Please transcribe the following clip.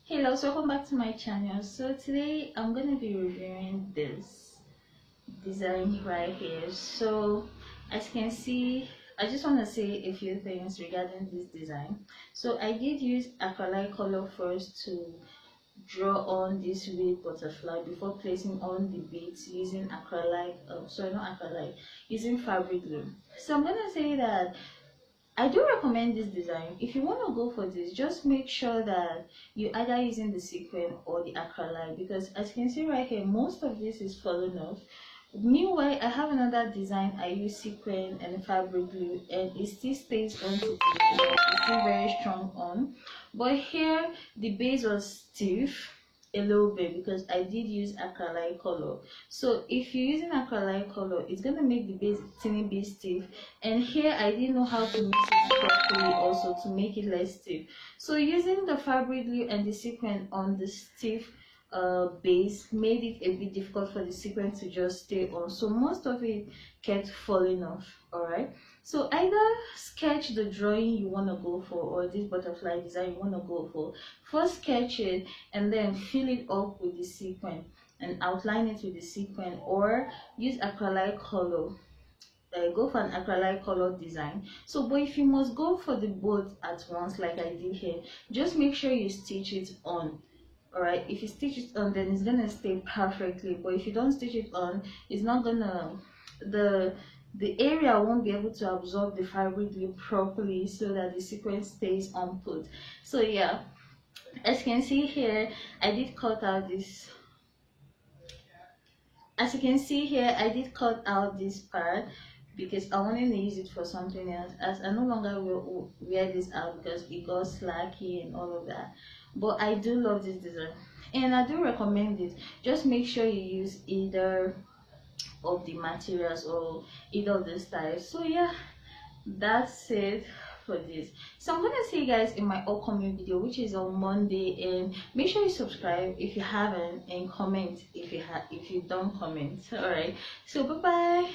Hello, so welcome back to my channel. So today I'm going to be reviewing this design right here. So as you can see, I just want to say a few things regarding this design. So I did use acrylic color first to draw on this wave butterfly before placing on the beads using acrylic, sorry, not acrylic, using fabric glue. So I'm going to say that I do recommend this design. If you want to go for this, just make sure that you either using the sequin or the acrylic, because as you can see right here, most of this is falling off. Meanwhile, I have another design. I use sequin and fabric glue and it still stays on to it's still very strong on. But here the base was stiff a little bit because I did use acrylic color. So if you're using acrylic color, it's gonna make the base tiny bit stiff. And here I didn't know how to mix it properly also to make it less stiff. So using the fabric glue and the sequin on the stiff base made it a bit difficult for the sequin to just stay on, so most of it kept falling off. All right, so either sketch the drawing you want to go for or this butterfly design you want to go for. First sketch it and then fill it up with the sequin and outline it with the sequin, or use acrylic color. Go for an acrylic color design. So but if you must go for the both at once like I did here, just make sure you stitch it on. All right, if you stitch it on, then it's gonna stay perfectly. But if you don't stitch it on, it's not gonna, the area won't be able to absorb the fabric glue properly so that the sequence stays on put. So yeah, as you can see here, I did cut out this. As you can see here, I did cut out this part because I wanted to use it for something else, as I no longer will wear this out because it got slacky and all of that. But I do love this design and I do recommend it. Just make sure you use either of the materials or either of the styles. So yeah, that's it for this. So I'm gonna see you guys in my upcoming video, which is on Monday, and make sure you subscribe if you haven't and comment if you don't comment. All right, so bye bye.